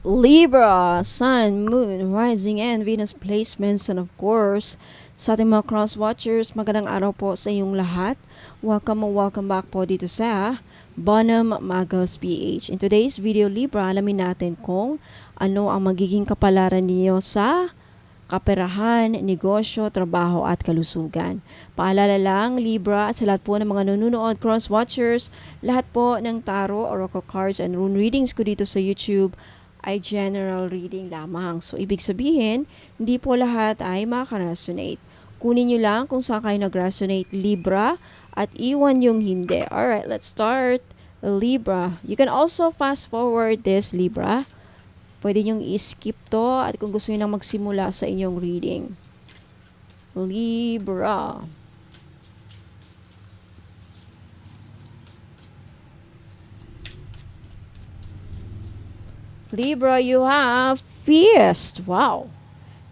Libra, Sun, Moon, Rising, and Venus placements. And of course, sa ating mga cross watchers, magandang araw po sa inyong lahat. Welcome back po dito sa Bonum Magos PH. In today's video, Libra, alamin natin kung ano ang magiging kapalaran niyo sa kaperahan, negosyo, trabaho at kalusugan. Paalala lang, Libra, sa lahat po ng mga nanonood, cross watchers, lahat po ng tarot, oracle cards, and rune readings ko dito sa YouTube ay general reading lamang. So, ibig sabihin, hindi po lahat ay makaresonate. Kunin nyo lang kung saan kayo nag-resonate, Libra, at iwan yung hindi. Alright, let's start. Libra. You can also fast forward this, Libra. Pwede nyong i-skip to at kung gusto nyo nang magsimula sa inyong reading. Libra. Libra, you have feast. Wow.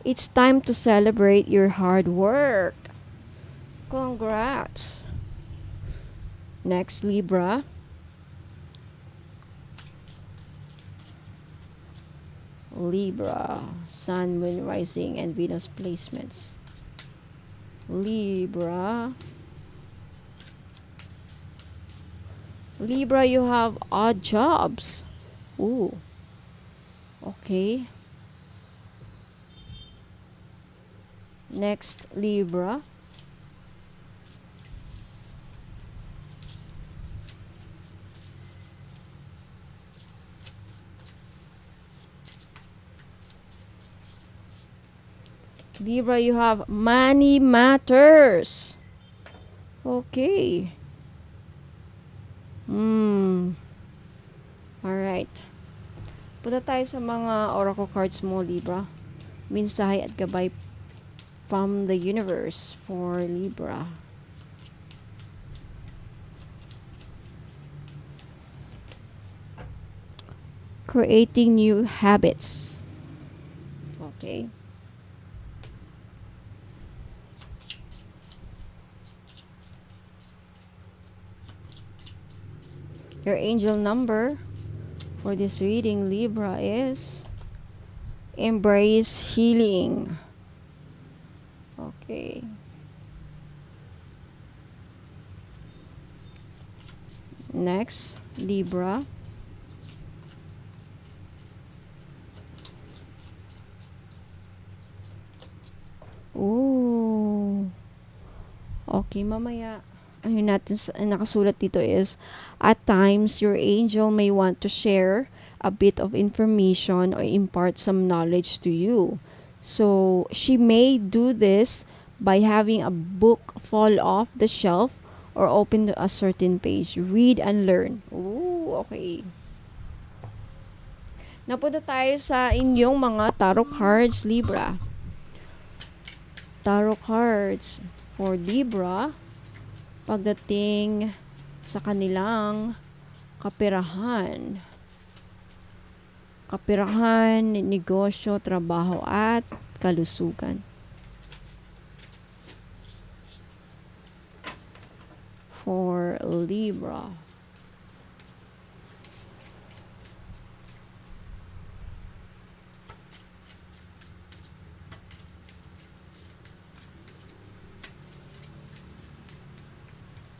It's time to celebrate your hard work. Congrats. Next, Libra. Libra, Sun, Moon, Rising, and Venus placements. Libra. Libra, you have odd jobs. Ooh. Okay. Next, Libra. Libra, you have money matters. Okay. Alright. Punta tayo sa mga oracle cards mo, Libra. Mensahe at gabay from the universe for Libra. Creating new habits. Okay. Your angel number for this reading, Libra, is embrace healing. Okay. Next, Libra. Ooh. Okay, mamaya. Ayun natin, nakasulat dito is, at times, your angel may want to share a bit of information or impart some knowledge to you. So, she may do this by having a book fall off the shelf or open to a certain page. Read and learn. Ooh, okay. Napunta tayo sa inyong mga tarot cards, Libra. Tarot cards for Libra pagdating sa kanilang kaperahan. Kaperahan, negosyo, trabaho at kalusugan. For Libra.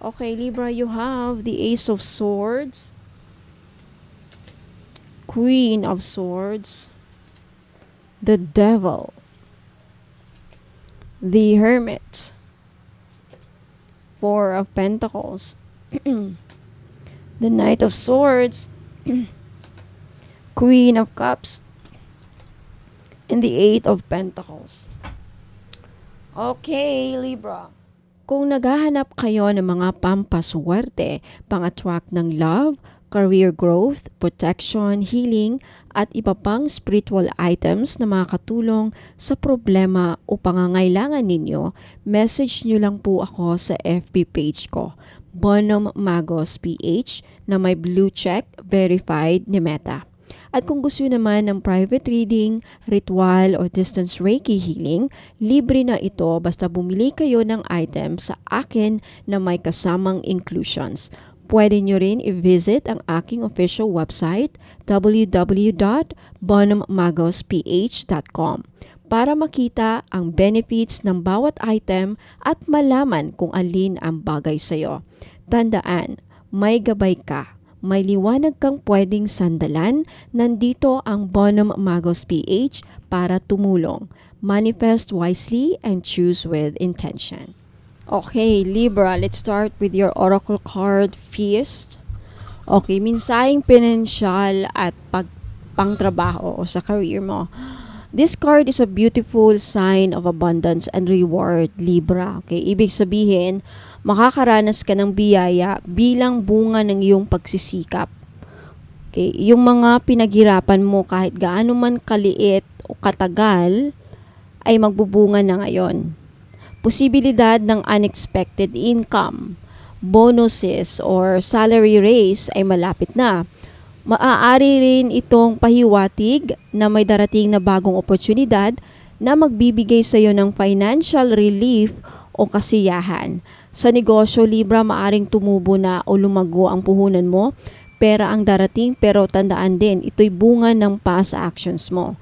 Okay, Libra, you have the Ace of Swords, Queen of Swords, the Devil, the Hermit, Four of Pentacles, the Knight of Swords, Queen of Cups, and the Eight of Pentacles. Okay, Libra. Kung naghahanap kayo ng mga pampaswerte, pang-attract ng love, career growth, protection, healing, at iba pang spiritual items na makakatulong sa problema o pangangailangan ninyo, message nyo lang po ako sa FB page ko, Bonum Magos PH, na may blue check, verified ni Meta. At kung gusto naman ng private reading, ritual o distance Reiki healing, libre na ito basta bumili kayo ng item sa akin na may kasamang inclusions. Pwede nyo rin i-visit ang aking official website www.bonhamagosph.com para makita ang benefits ng bawat item at malaman kung alin ang bagay sa'yo. Tandaan, may gabay ka, may liwanag kang pwedeng sandalan, nandito ang Bonham Magos PH para tumulong. Manifest wisely and choose with intention. Okay, Libra, let's start with your oracle card, Feast. Okay, minsaheng pinansyal at pangtrabaho o sa career mo. This card is a beautiful sign of abundance and reward, Libra. Okay, ibig sabihin, makakaranas ka ng biyaya bilang bunga ng iyong pagsisikap. Okay, yung mga pinaghirapan mo kahit gaano man kaliit o katagal ay magbubunga na ngayon. Posibilidad ng unexpected income, bonuses, or salary raise ay malapit na. Maaari rin itong pahiwatig na may darating na bagong oportunidad na magbibigay sa iyo ng financial relief o kasiyahan. Sa negosyo, Libra, maaring tumubo na o lumago ang puhunan mo, pera ang darating, pero tandaan din, ito'y bunga ng past actions mo.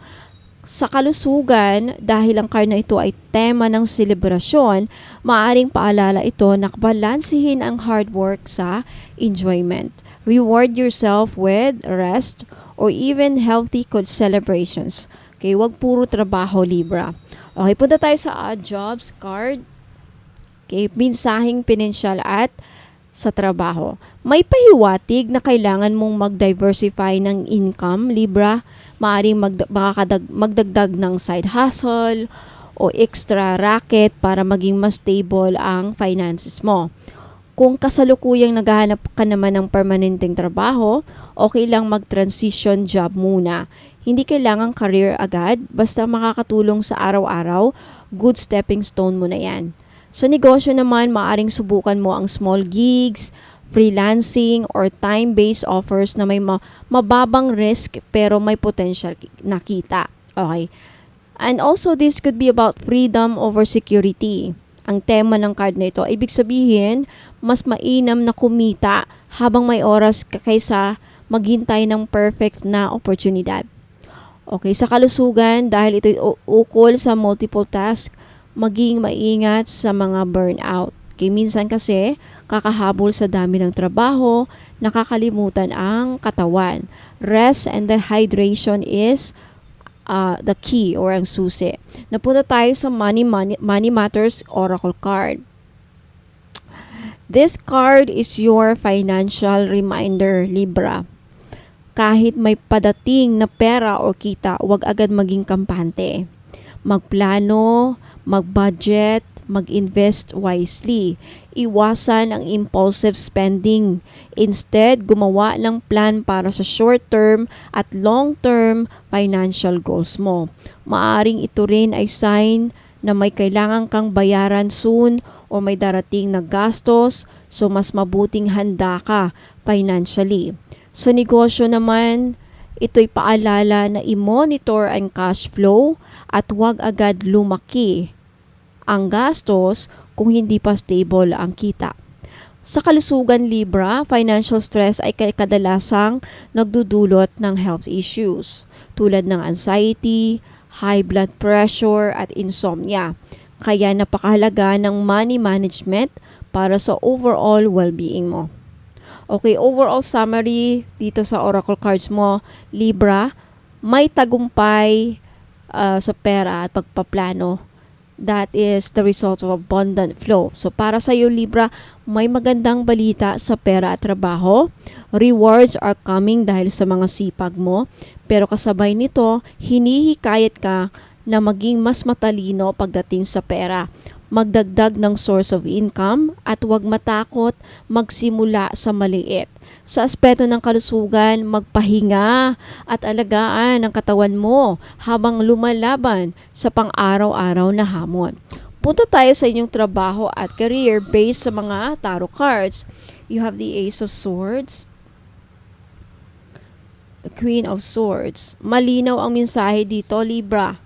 Sa kalusugan, dahil ang card na ito ay tema ng selebrasyon, maaaring paalala ito na balansehin ang hard work sa enjoyment. Reward yourself with rest or even healthy celebrations. Okay, wag puro trabaho, Libra. Okay, punta tayo sa odd jobs card. Okay, minsaheng pinansyal at sa trabaho. May pahiwatig na kailangan mong mag-diversify ng income, Libra. Maaaring magdagdag ng side hustle o extra racket para maging mas stable ang finances mo. Kung kasalukuyang naghahanap ka naman ng permanenteng trabaho, okay lang mag-transition job muna. Hindi kailangang career agad, basta makakatulong sa araw-araw, good stepping stone mo na yan. Sa negosyo naman, maaaring subukan mo ang small gigs, freelancing, or time-based offers na may mababang risk pero may potential na kita. Okay. And also, this could be about freedom over security. Ang tema ng card na ito, ibig sabihin, mas mainam na kumita habang may oras kaysa maghintay ng perfect na oportunidad. Okay, sa kalusugan, dahil ito ukol sa multiple task, maging maingat sa mga burnout. Okay, minsan kasi, kakahabol sa dami ng trabaho, nakakalimutan ang katawan. Rest and the hydration is the key or ang susi. Napunta tayo sa Money Matters Oracle card. This card is your financial reminder, Libra. Kahit may padating na pera o kita, huwag agad maging kampante. Magplano, mag-budget, mag-invest wisely. Iwasan ang impulsive spending. Instead, gumawa ng plan para sa short-term at long-term financial goals mo. Maaring ito rin ay sign na may kailangan kang bayaran soon o may darating na gastos, so mas mabuting handa ka financially. Sa negosyo naman, ito'y paalala na i-monitor ang cash flow at huwag agad lumaki ang gastos kung hindi pa stable ang kita. Sa kalusugan, Libra, financial stress ay kadalasang nagdudulot ng health issues tulad ng anxiety, high blood pressure at insomnia. Kaya napakahalaga ng money management para sa overall well-being mo. Okay, overall summary dito sa oracle cards mo, Libra, may tagumpay sa pera at pagpaplano. That is the result of abundant flow. So para sa iyo, Libra, may magandang balita sa pera at trabaho. Rewards are coming dahil sa mga sipag mo. Pero kasabay nito, hinihikayat ka na maging mas matalino pagdating sa pera. Magdagdag ng source of income at huwag matakot magsimula sa maliit. Sa aspeto ng kalusugan, magpahinga at alagaan ang katawan mo habang lumalaban sa pang-araw-araw na hamon. Punta tayo sa inyong trabaho at career based sa mga tarot cards. You have the Ace of Swords, the Queen of Swords. Malinaw ang mensahe dito, Libra.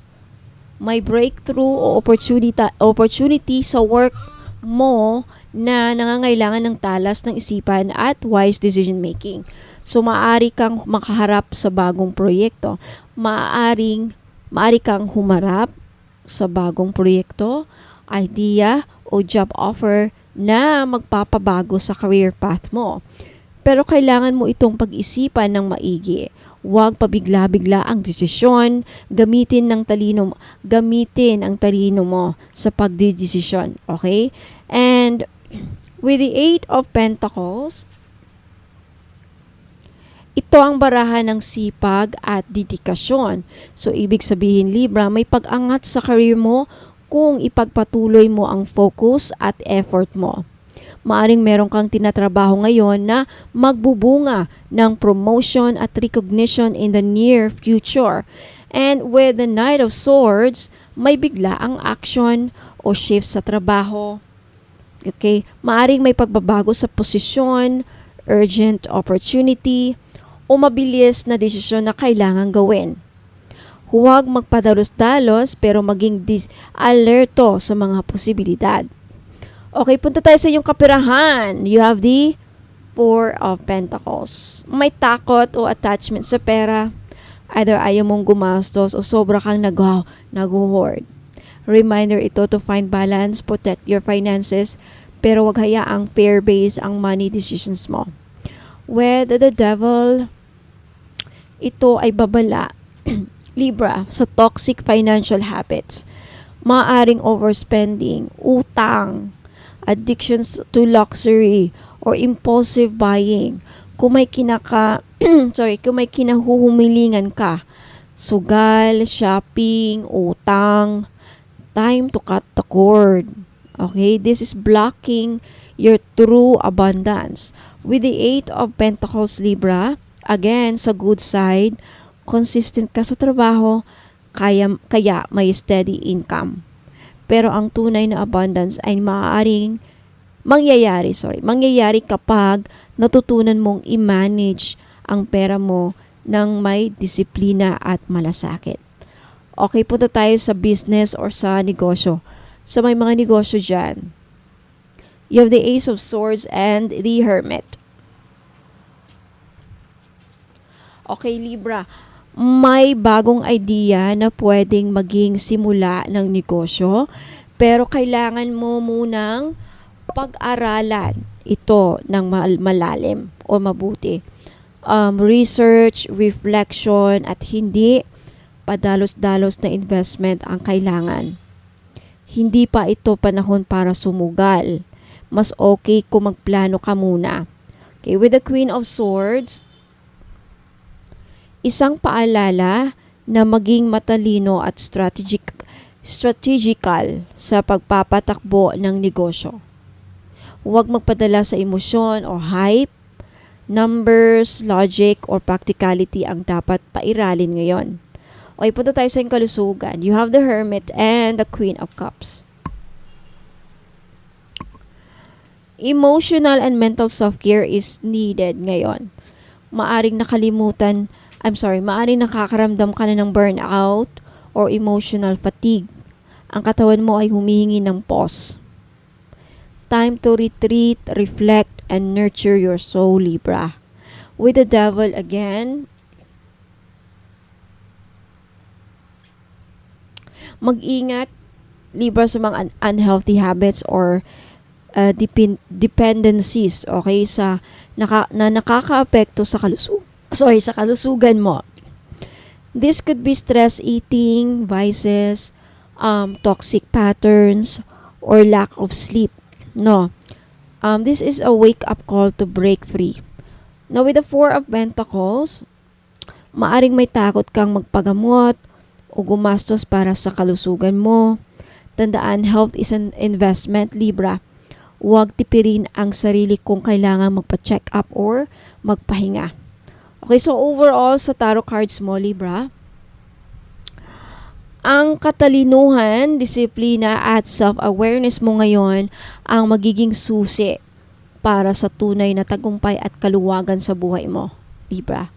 May breakthrough o opportunity sa work mo na nangangailangan ng talas ng isipan at wise decision making. So, maaari kang makaharap sa bagong proyekto. Maaari kang humarap sa bagong proyekto, idea, o job offer na magpapabago sa career path mo. Pero kailangan mo itong pag-isipan ng maigi. Huwag pabigla-bigla ang desisyon, gamitin ang talino mo sa pagdidesisyon, okay? And with the Eight of Pentacles, ito ang barahan ng sipag at dedikasyon. So, ibig sabihin, Libra, may pag-angat sa career mo kung ipagpatuloy mo ang focus at effort mo. Maaring meron kang tinatrabaho ngayon na magbubunga ng promotion at recognition in the near future. And with the Knight of Swords, may bigla ang action o shift sa trabaho. Okay? Maaring may pagbabago sa posisyon, urgent opportunity, o mabilis na desisyon na kailangan gawin. Huwag magpadalos-dalos pero maging alerto sa mga posibilidad. Okay, punta tayo sa iyong kapirahan. You have the Four of Pentacles. May takot o attachment sa pera. Either ayaw mong gumastos o sobra kang nag-hoard. Reminder ito to find balance, protect your finances, pero wag hayaang fear-based ang money decisions mo. With the Devil, ito ay babala, Libra, sa toxic financial habits. Maaring overspending, utang, addictions to luxury, or impulsive buying. Kung may kinahuhumilingan ka, sugal, shopping, utang, time to cut the cord. Okay, this is blocking your true abundance. With the Eight of Pentacles, Libra, again, sa good side, consistent ka sa trabaho, kaya may steady income. Pero ang tunay na abundance ay mangyayari kapag natutunan mong i-manage ang pera mo ng may disiplina at malasakit. Okay, punta tayo sa business or sa negosyo. Sa may mga negosyo dyan, you have the Ace of Swords and the Hermit. Okay, Libra, may bagong idea na pwedeng maging simula ng negosyo, pero kailangan mo munang pag-aralan ito ng malalim o mabuti. Research, reflection, at hindi padalos-dalos na investment ang kailangan. Hindi pa ito panahon para sumugal. Mas okay kung magplano ka muna. Okay, with the Queen of Swords, isang paalala na maging matalino at strategical sa pagpapatakbo ng negosyo. Huwag magpadala sa emosyon o hype, numbers, logic, or practicality ang dapat pairalin ngayon. Okay, punta tayo sa kalusugan. You have the Hermit and the Queen of Cups. Emotional and mental self-care is needed ngayon. Maaring nakakaramdam ka na ng burnout or emotional fatigue. Ang katawan mo ay humihingi ng pause. Time to retreat, reflect, and nurture your soul, Libra. With the Devil again, mag-ingat, Libra, sa mga unhealthy habits or dependencies, okay, na nakakaapekto sa kalusugan mo. This could be stress eating, vices, toxic patterns, or lack of sleep. No. This is a wake-up call to break free. Now, with the Four of Pentacles, maaring may takot kang magpagamot o gumastos para sa kalusugan mo. Tandaan, health is an investment, Libra. Huwag tipirin ang sarili kung kailangan magpa-check up or magpahinga. Okay, so overall sa tarot cards mo, Libra, ang katalinuhan, disiplina at self-awareness mo ngayon ang magiging susi para sa tunay na tagumpay at kaluwagan sa buhay mo, Libra.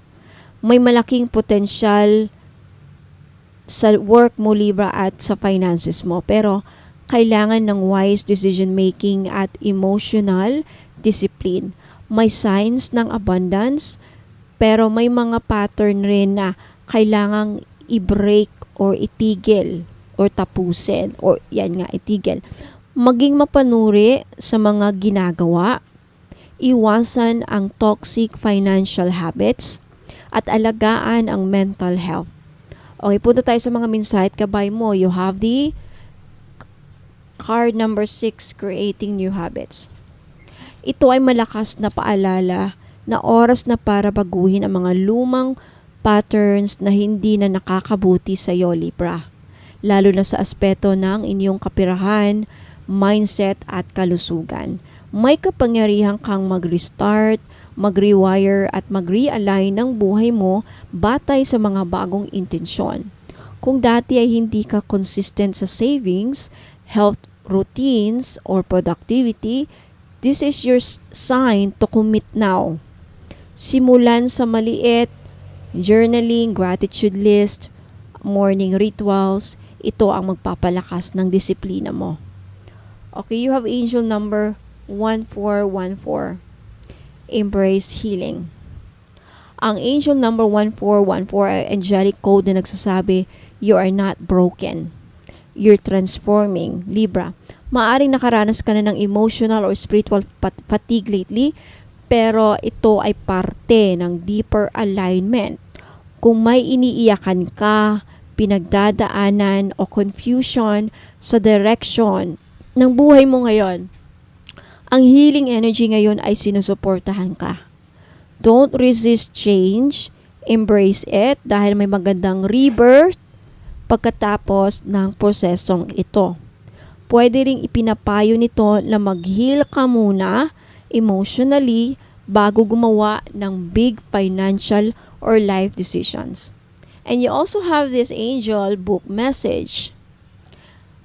May malaking potensyal sa work mo, Libra, at sa finances mo. Pero Kailangan ng wise decision making at emotional discipline. May signs ng abundance, pero may mga pattern rin na kailangang i-break or itigil or tapusin or yan nga itigil. Maging mapanuri sa mga ginagawa, iwasan ang toxic financial habits, at alagaan ang mental health. Okay, punta tayo sa mga insight kabay mo. You have the card number 6, creating new habits. Ito ay malakas na paalala na oras na para baguhin ang mga lumang patterns na hindi na nakakabuti sa iyo, Libra. Lalo na sa aspeto ng inyong kapirahan, mindset at kalusugan. May kapangyarihan kang mag-restart, mag-rewire at mag-realign ng buhay mo batay sa mga bagong intensyon. Kung dati ay hindi ka consistent sa savings, health routines, or productivity, this is your sign to commit now. Simulan sa maliit, journaling, gratitude list, morning rituals, ito ang magpapalakas ng disiplina mo. Okay, you have angel number 1414. Embrace healing. Ang angel number 1414 ay angelic code na nagsasabi, you are not broken. You're transforming. Libra, maaring nakaranas ka na ng emotional or spiritual fatigue lately, pero ito ay parte ng deeper alignment. Kung may iniiyakan ka, pinagdadaanan o confusion sa direction ng buhay mo ngayon, ang healing energy ngayon ay sinusuportahan ka. Don't resist change. Embrace it dahil may magandang rebirth pagkatapos ng prosesong ito. Pwede ring ipinapayo nito na mag-heal ka muna emotionally bago gumawa ng big financial or life decisions. And you also have this angel book message.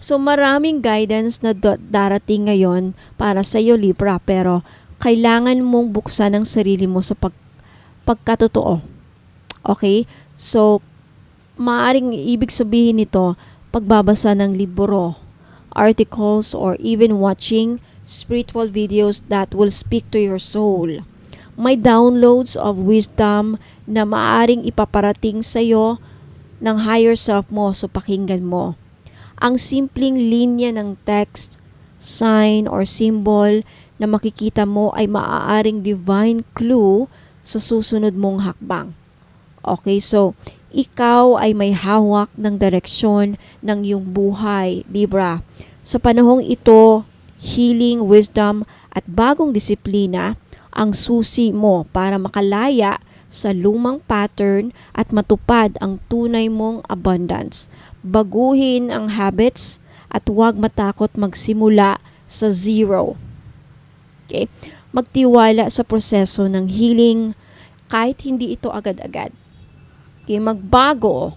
So maraming guidance na darating ngayon para sa iyo, Libra, pero kailangan mong buksan ang sarili mo sa pagkatotoo. Okay? So maaring ibig sabihin nito, pagbabasa ng libro, articles, or even watching spiritual videos that will speak to your soul. May downloads of wisdom na maaring ipaparating sa iyo ng higher self mo, so pakinggan mo. Ang simpleng linya ng text, sign, or symbol na makikita mo ay maaaring divine clue sa susunod mong hakbang. Okay, so ikaw ay may hawak ng direksyon ng iyong buhay, Libra. Sa panahong ito, healing, wisdom, at bagong disiplina ang susi mo para makalaya sa lumang pattern at matupad ang tunay mong abundance. Baguhin ang habits at huwag matakot magsimula sa zero. Okay? Magtiwala sa proseso ng healing kahit hindi ito agad-agad. Okay? Magbasa,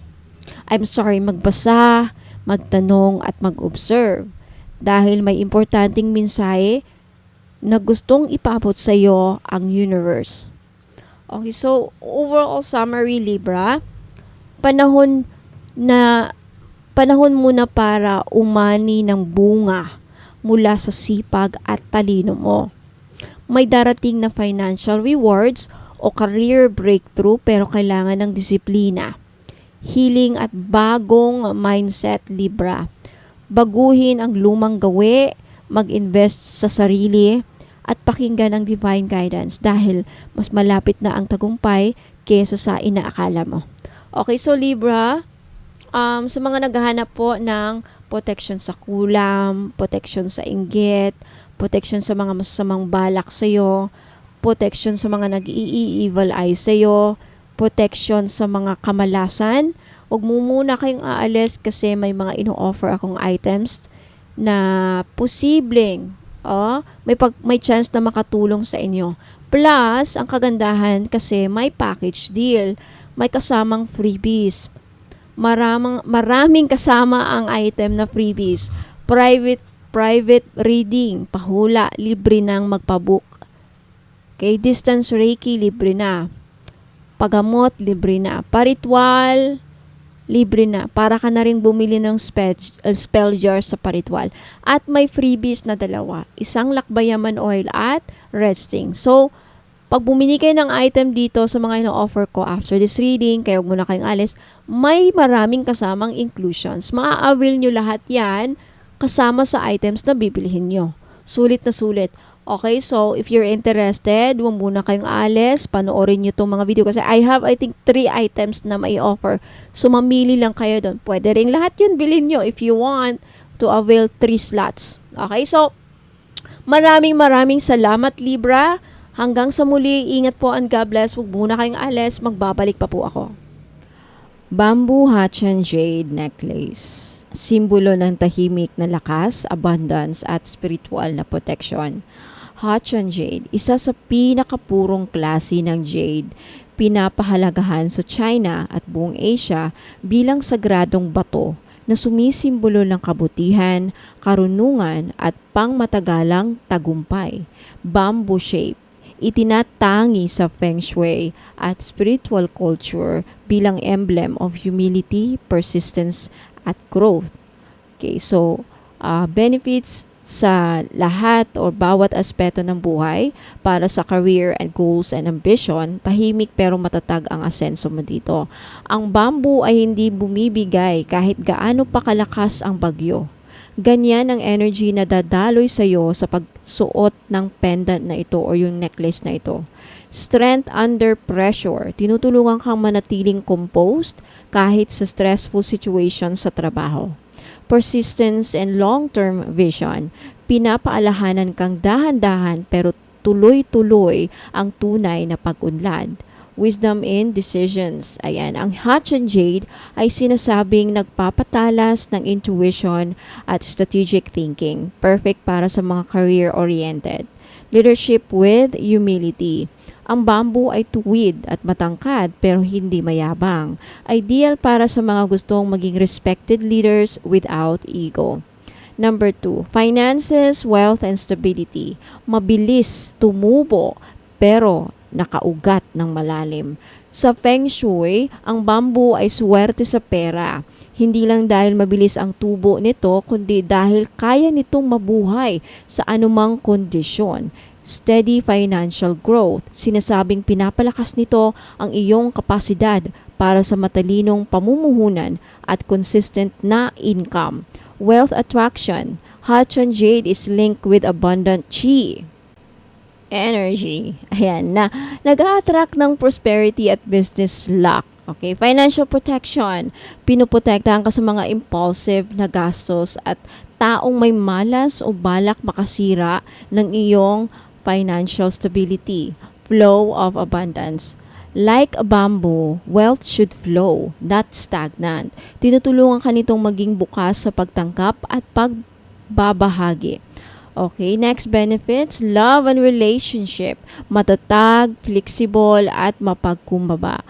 magtanong at mag-observe dahil may importanteng mensahe na gustong ipaabot sa iyo ang universe. Okay, so overall summary, Libra, panahon mo na para umani ng bunga mula sa sipag at talino mo. May darating na financial rewards o career breakthrough, pero kailangan ng disiplina, healing at bagong mindset, Libra. Baguhin ang lumang gawi, mag-invest sa sarili, at pakinggan ang divine guidance dahil mas malapit na ang tagumpay kaysa sa inaakala mo. Okay, so Libra, sa mga naghahanap po ng protection sa kulam, protection sa inggit, protection sa mga masasamang balak sa'yo, protection sa mga nag-i-evil eye sa'yo, protection sa mga kamalasan, huwag mo muna kayong aalis kasi may mga ino-offer akong items na posibleng may chance na makatulong sa inyo. Plus, ang kagandahan kasi may package deal, may kasamang freebies. Maraming kasama ang item na freebies. Private reading, pahula, libre nang magpabook. Okay, distance Reiki, libre na. Pagamot, libre na. Paritwal, libre na. Para ka na rin bumili ng spell jar sa Paritwal. At may freebies na dalawa. Isang lakbayaman oil at resting. So, pag bumili kayo ng item dito sa mga ino-offer ko after this reading, kaya huwag muna kayong alis, may maraming kasamang inclusions. Maa-avail nyo lahat yan kasama sa items na bibilihin nyo. Sulit na sulit. Okay, so if you're interested, huwag muna kayong alis, panoorin nyo itong mga video kasi I have, I think, 3 items na may offer. So, mamili lang kayo doon. Pwede rin lahat yun bilhin nyo if you want to avail 3 slots. Okay, so, maraming salamat, Libra. Hanggang sa muli, ingat po and God bless. Huwag muna kayong alis, magbabalik pa po ako. Bamboo Hachan Jade Necklace. Simbolo ng tahimik na lakas, abundance at spiritual na protection. Hachan Jade, isa sa pinakapurong klase ng jade, pinapahalagahan sa China at buong Asia bilang sagradong bato na sumisimbolo ng kabutihan, karunungan at pangmatagalang tagumpay. Bamboo shape, itinatangi sa Feng Shui at spiritual culture bilang emblem of humility, persistence at growth. Okay, so benefits sa lahat or bawat aspeto ng buhay para sa career and goals and ambition, tahimik pero matatag ang asenso mo dito. Ang bamboo ay hindi bumibigay kahit gaano pa kalakas ang bagyo. Ganyan ang energy na dadaloy sa iyo sa pagsuot ng pendant na ito o yung necklace na ito. Strength under pressure, tinutulungan kang manatiling composed kahit sa stressful situation sa trabaho. Persistence and long-term vision, pinapaalahanan kang dahan-dahan pero tuloy-tuloy ang tunay na pag-unlad. Wisdom in decisions. Ayan, ang Hachan Jade ay sinasabing nagpapatalas ng intuition at strategic thinking. Perfect para sa mga career-oriented. Leadership with humility. Ang bamboo ay tuwid at matangkad pero hindi mayabang. Ideal para sa mga gustong maging respected leaders without ego. Number 2, finances, wealth, and stability. Mabilis tumubo pero nakaugat ng malalim. Sa Feng Shui, ang bamboo ay swerte sa pera. Hindi lang dahil mabilis ang tubo nito, kundi dahil kaya nitong mabuhay sa anumang kondisyon. Steady financial growth. Sinasabing pinapalakas nito ang iyong kapasidad para sa matalinong pamumuhunan at consistent na income. Wealth attraction. Hachan Jade is linked with abundant chi. Energy. Ayan na. Nag-a-attract ng prosperity at business luck. Okay, financial protection. Pinoprotektahan ka sa mga impulsive na gastos at taong may malas o balak makasira ng iyong financial stability. Flow of abundance. Like a bamboo, wealth should flow, not stagnant. Tinutulungan ka nitong maging bukas sa pagtangkap at pagbabahagi. Okay, next benefits, love and relationship. Matatag, flexible, at mapagkumbaba.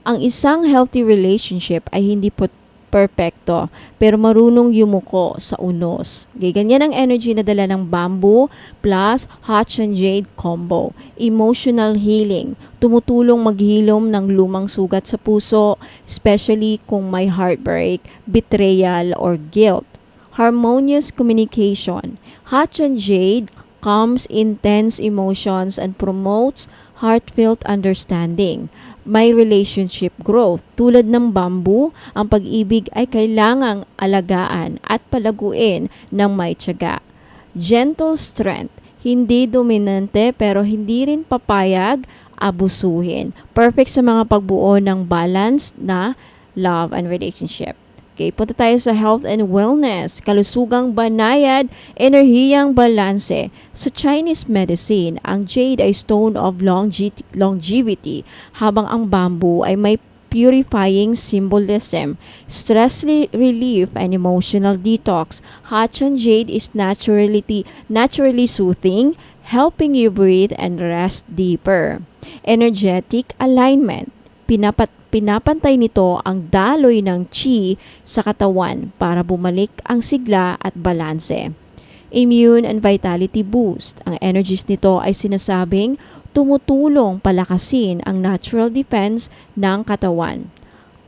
Ang isang healthy relationship ay hindi perpekto, pero marunong yumuko sa unos. Okay, ganyan ang energy na dala ng bamboo plus Hachan Jade combo. Emotional healing. Tumutulong maghilom ng lumang sugat sa puso, especially kung may heartbreak, betrayal, or guilt. Harmonious communication. Hachan Jade calms intense emotions and promotes heartfelt understanding. May relationship growth. Tulad ng bamboo, ang pag-ibig ay kailangang alagaan at palaguin ng may tiyaga. Gentle strength. Hindi dominante pero hindi rin papayag abusuhin. Perfect sa mga pagbuo ng balance na love and relationship. Okay, punta tayo sa health and wellness. Kalusugang banayad, enerhiyang balanse. Sa Chinese medicine, ang jade ay stone of longevity, habang ang bamboo ay may purifying symbolism, stress relief, and emotional detox. Hachan Jade is naturally soothing, helping you breathe and rest deeper. Energetic alignment. Pinapantay nito ang daloy ng chi sa katawan para bumalik ang sigla at balanse. Immune and vitality boost. Ang energies nito ay sinasabing tumutulong palakasin ang natural defense ng katawan.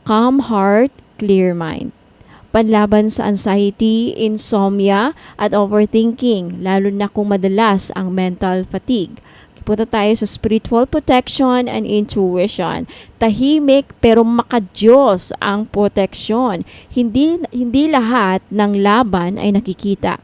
calm heart, clear mind. Panlaban sa anxiety, insomnia, at overthinking, lalo na kung madalas ang mental fatigue. Punta tayo sa spiritual protection and intuition. Tahimik pero makadiyos ang proteksyon. Hindi lahat ng laban ay nakikita.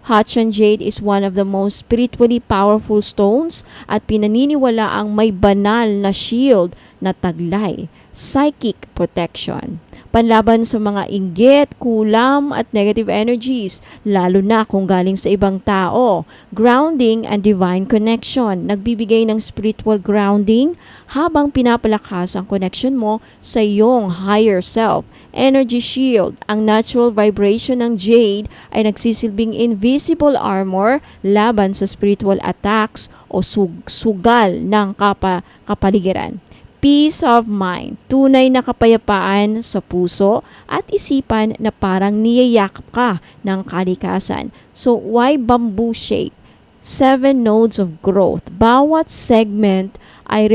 Hatchan Jade is one of the most spiritually powerful stones at pinaniniwala ang may banal na shield na taglay, psychic protection. Panlaban sa mga inggit, kulam at negative energies, lalo na kung galing sa ibang tao. Grounding and divine connection. Nagbibigay ng spiritual grounding habang pinapalakas ang connection mo sa iyong higher self. Energy shield. Ang natural vibration ng jade ay nagsisilbing invisible armor laban sa spiritual attacks o sugal ng kapaligiran. Peace of mind, tunay na kapayapaan sa puso at isipan na parang niyayakap ka ng kalikasan. So, why bamboo shape? 7 nodes of growth. Bawat segment ay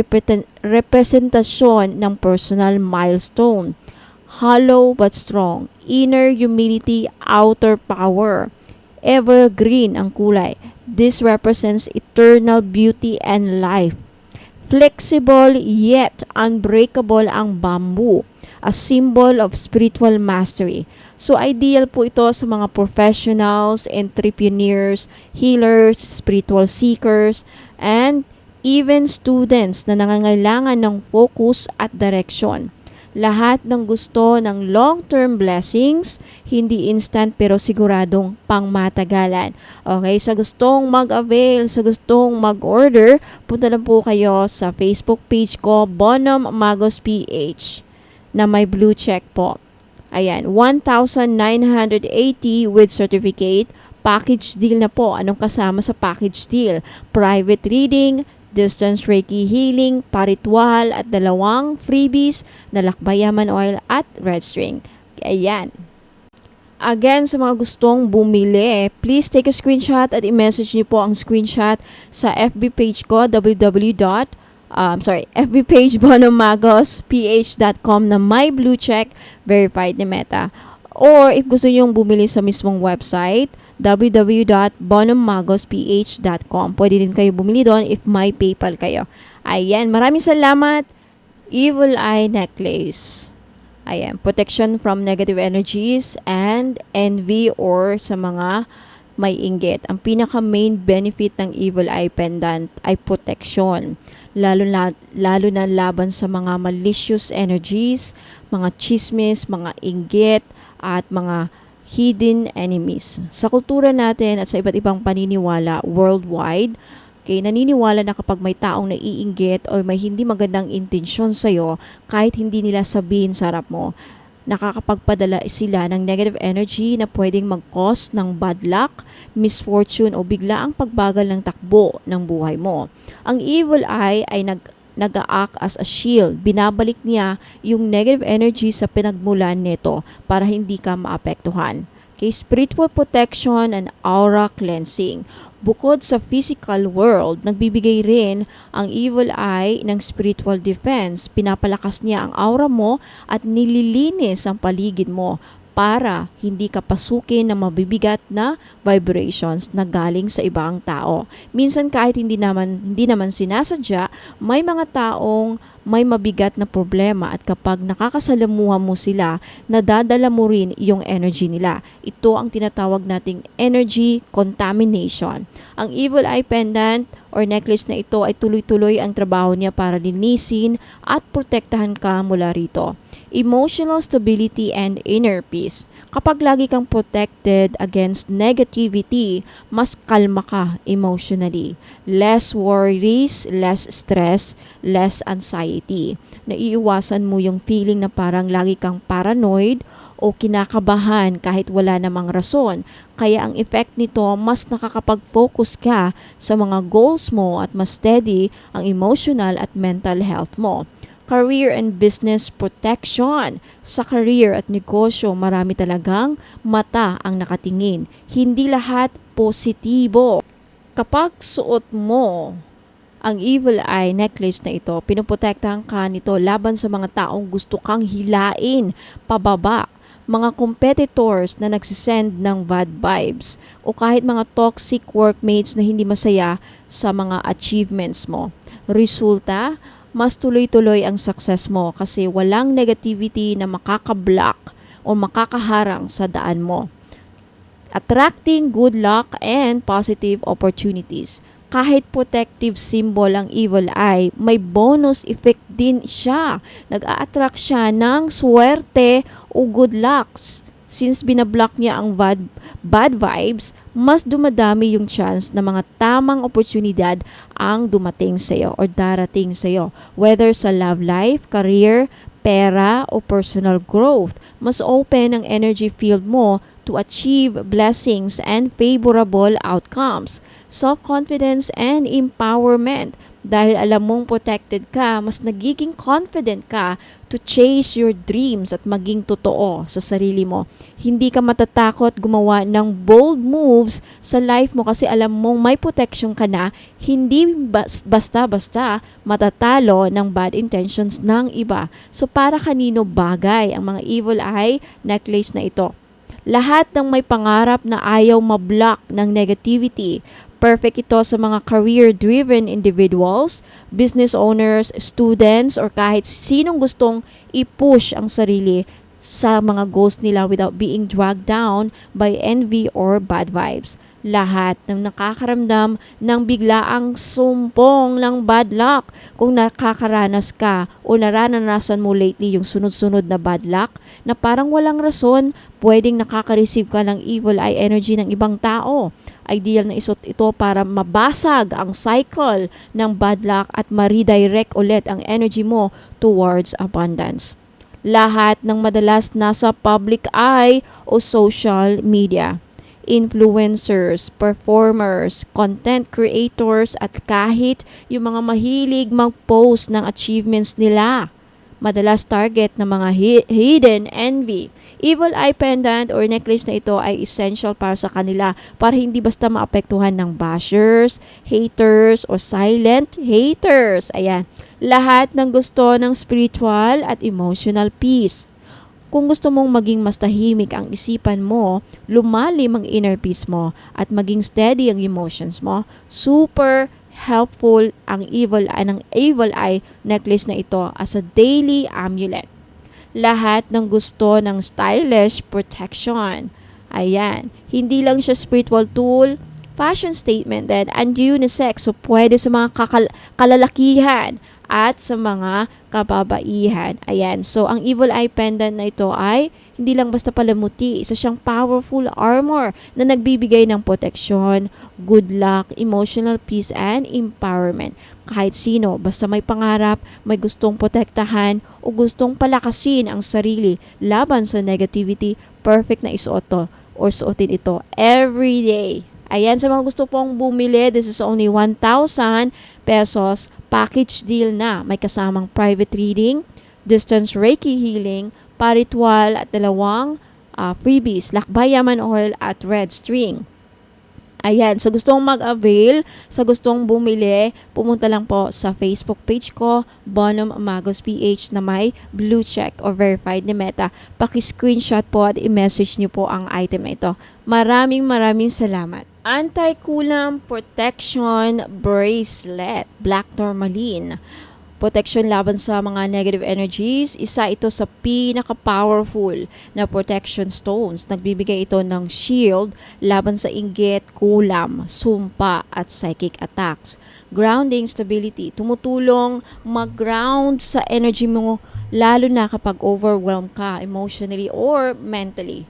representasyon ng personal milestone. Hollow but strong. Inner humility, outer power. Evergreen ang kulay. This represents eternal beauty and life. Flexible yet unbreakable ang bamboo, a symbol of spiritual mastery. So ideal po ito sa mga professionals, entrepreneurs, healers, spiritual seekers, and even students na nangangailangan ng focus at direction. Lahat ng gusto ng long-term blessings, hindi instant pero siguradong pangmatagalan. Okay, sa gustong mag-avail, sa gustong mag-order, punta lang po kayo sa Facebook page ko, Bonum Magos PH, na may blue check po. Ayan, 1,980 with certificate. Package deal na po. Anong kasama sa package deal? Private reading, distance Reiki healing, paritwal at 2 freebies na lakbayaman oil at red string. Ayan. Again, sa mga gustong bumili, please take a screenshot at i-message niyo po ang screenshot sa FB page ko, FB page bonomagosph.com na may blue check verified ni Meta. Or if gusto niyo bumili sa mismong website, www.bonommagosph.com. Pwede din kayo bumili doon if may PayPal kayo. Ayan, maraming salamat. Evil Eye Necklace. Ayan, protection from negative energies and envy or sa mga may inggit. Ang pinaka main benefit ng Evil Eye Pendant ay protection. Lalo na laban sa mga malicious energies, mga chismis, mga inggit, at mga hidden enemies. Sa kultura natin at sa iba't ibang paniniwala worldwide, naniniwala na kapag may taong naiinggit o may hindi magandang intensyon sa'yo, kahit hindi nila sabihin sa harap mo, nakakapagpadala sila ng negative energy na pwedeng mag-cause ng bad luck, misfortune o bigla ang pagbagal ng takbo ng buhay mo. Ang evil eye ay nag-a-act as a shield. Binabalik niya yung negative energy sa pinagmulan nito para hindi ka maapektuhan. Okay, spiritual protection and aura cleansing. Bukod sa physical world, nagbibigay rin ang evil eye ng spiritual defense. Pinapalakas niya ang aura mo at nililinis ang paligid mo para hindi ka pasukin ng mabibigat na vibrations na galing sa ibang tao. Minsan kahit hindi naman sinasadya, may mga taong may mabigat na problema at kapag nakakasalamuha mo sila, nadadala mo rin yung energy nila. Ito ang tinatawag nating energy contamination. Ang evil eye pendant or necklace na ito ay tuloy-tuloy ang trabaho niya para linisin at protektahan ka mula rito. Emotional stability and inner peace. Kapag lagi kang protected against negativity, mas kalma ka emotionally. Less worries, less stress, less anxiety. Naiiwasan mo yung feeling na parang lagi kang paranoid o kinakabahan kahit wala namang rason. Kaya ang effect nito, mas nakakapag-focus ka sa mga goals mo at mas steady ang emotional at mental health mo. Career and business protection. Sa career at negosyo, marami talagang mata ang nakatingin. Hindi lahat positibo. Kapag suot mo Ang Evil Eye necklace na ito, pinoprotektahan ka nito laban sa mga taong gusto kang hilain pababa, mga competitors na nagsisend ng bad vibes, o kahit mga toxic workmates na hindi masaya sa mga achievements mo. Resulta, mas tuloy-tuloy ang success mo kasi walang negativity na makakablock o makakaharang sa daan mo. Attracting good luck and positive opportunities. Kahit protective symbol ang evil eye, may bonus effect din siya. Nag-a-attract siya ng swerte o good lucks. Since binablock niya ang bad vibes, mas dumadami yung chance na mga tamang oportunidad ang dumating sa iyo or darating sa iyo. Whether sa love life, career, pera, o personal growth, mas open ang energy field mo to achieve blessings and favorable outcomes. Self-confidence and empowerment. Dahil alam mong protected ka, mas nagiging confident ka to chase your dreams at maging totoo sa sarili mo. Hindi ka matatakot gumawa ng bold moves sa life mo kasi alam mong may protection ka na, hindi basta-basta matatalo ng bad intentions ng iba. So para kanino bagay ang mga evil eye necklace na ito? Lahat ng may pangarap na ayaw mablock ng negativity. Perfect ito sa mga career-driven individuals, business owners, students, or kahit sinong gustong i-push ang sarili sa mga goals nila without being dragged down by envy or bad vibes. Lahat ng nakakaramdam ng biglaang sumpong ng bad luck, kung nakakaranas ka o naranasan mo lately yung sunod-sunod na bad luck na parang walang rason, pwedeng nakaka-receive ka ng evil eye energy ng ibang tao. Ideal na isuot ito para mabasag ang cycle ng bad luck at ma-redirect ulit ang energy mo towards abundance. Lahat ng madalas nasa public eye o social media. Influencers, performers, content creators at kahit yung mga mahilig mag-post ng achievements nila. Madalas target ng mga hidden envy. Evil eye pendant or necklace na ito ay essential para sa kanila para hindi basta maapektuhan ng bashers, haters, o silent haters. Ayan. Lahat ng gusto ng spiritual at emotional peace. Kung gusto mong maging mas tahimik ang isipan mo, lumalim ang inner peace mo, at maging steady ang emotions mo, super helpful ang evil eye necklace na ito as a daily amulet. Lahat ng gusto ng stylish protection. Ayan, hindi lang siya spiritual tool, fashion statement din, and unisex. So pwede sa mga kalalakihan at sa mga kababaihan. Ayan, so ang evil eye pendant na ito ay hindi lang basta palamuti, isa siyang powerful armor na nagbibigay ng proteksyon, good luck, emotional peace, and empowerment. Kahit sino, basta may pangarap, may gustong protektahan, o gustong palakasin ang sarili laban sa negativity, perfect na isuot to or suotin ito every day. Ayan, sa mga gusto pong bumili, this is only 1,000 pesos. Package deal na. May kasamang private reading, distance Reiki healing, paritual at dalawang freebies, lakbay yaman oil at red string. Ayan, sa gustong mag-avail, sa gustong bumili, pumunta lang po sa Facebook page ko, Bonum Magos PH, na may blue check or verified ni Meta. Paki-screenshot po at i-message niyo po ang item na ito. Maraming salamat. Anti-Kulam Protection Bracelet, Black Tourmaline. Protection laban sa mga negative energies, isa ito sa pinaka-powerful na protection stones. Nagbibigay ito ng shield laban sa inggit, kulam, sumpa at psychic attacks. Grounding stability, tumutulong mag-ground sa energy mo lalo na kapag overwhelmed ka emotionally or mentally.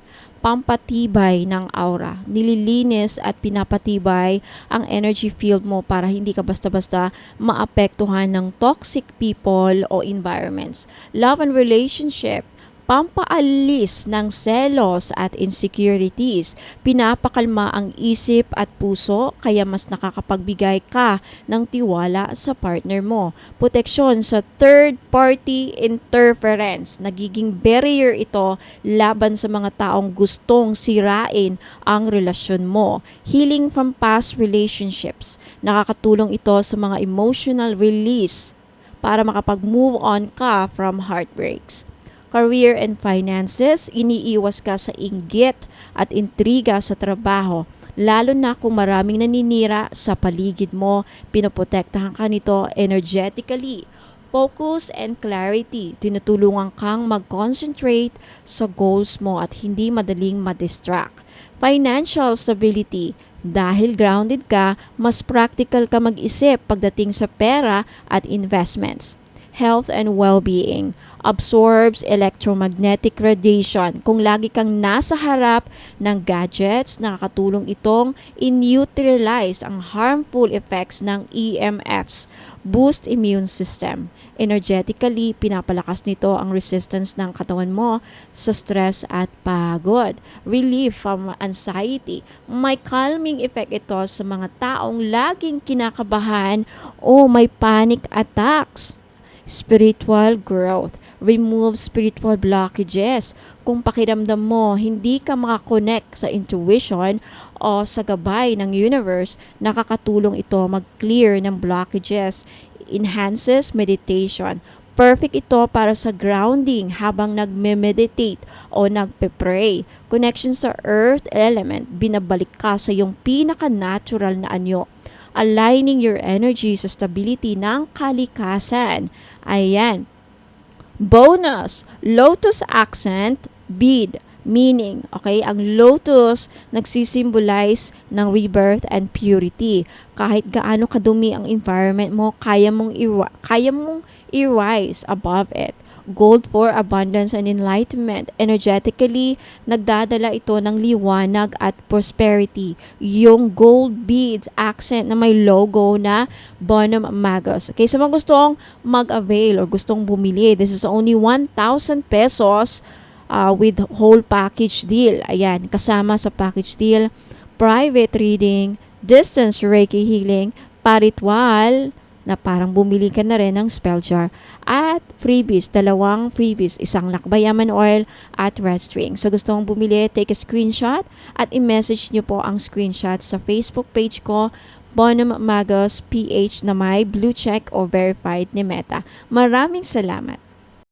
Pampatibay ng aura, nililinis at pinapatibay ang energy field mo para hindi ka basta-basta maapektuhan ng toxic people o environments. Love and relationship, pampaalis ng selos at insecurities. Pinapakalma ang isip at puso kaya mas nakakapagbigay ka ng tiwala sa partner mo. Proteksyon sa third-party interference. Nagiging barrier ito laban sa mga taong gustong sirain ang relasyon mo. Healing from past relationships. Nakakatulong ito sa mga emotional release para makapag-move on ka from heartbreaks. Career and finances, iniiwas ka sa inggit at intriga sa trabaho. Lalo na kung maraming naninira sa paligid mo, pinoprotektahan ka nito energetically. Focus and clarity, tinutulungan kang mag-concentrate sa goals mo at hindi madaling ma-distract. Financial stability, dahil grounded ka, mas practical ka mag-isip pagdating sa pera at investments. Health and well-being, absorbs electromagnetic radiation. Kung lagi kang nasa harap ng gadgets, nakakatulong itong in-neutralize ang harmful effects ng EMFs. Boost immune system. Energetically, pinapalakas nito ang resistance ng katawan mo sa stress at pagod. Relief from anxiety. May calming effect ito sa mga taong laging kinakabahan o may panic attacks. Spiritual growth. Remove spiritual blockages. Kung pakiramdam mo hindi ka makakonect sa intuition o sa gabay ng universe, nakakatulong ito mag-clear ng blockages. Enhances meditation. Perfect ito para sa grounding habang nagme-meditate o nagpe-pray. Connection sa earth element, binabalik ka sa iyong pinaka-natural na anyo. Aligning your energy sa stability ng kalikasan. Ayan. Bonus, lotus accent bead. Meaning, okay, ang lotus nagsisimbolize ng rebirth and purity. Kahit gaano kadumi ang environment mo, kaya mong i-rise above it. Gold for abundance and enlightenment. Energetically, nagdadala ito ng liwanag at prosperity. Yung gold beads accent na may logo na Bonum Magos. Okay, sa mga gustong mag-avail or gustong bumili, this is only 1,000 pesos with whole package deal. Ayan, kasama sa package deal, private reading, distance Reiki healing, paritwal, na parang bumili ka na rin ng spell jar, at freebies, 2 freebies, 1 lakbayaman oil at red string. So gusto mong bumili, take a screenshot at i-message nyo po ang screenshot sa Facebook page ko, Bonum Magos PH, na may blue check o verified ni Meta. Maraming salamat.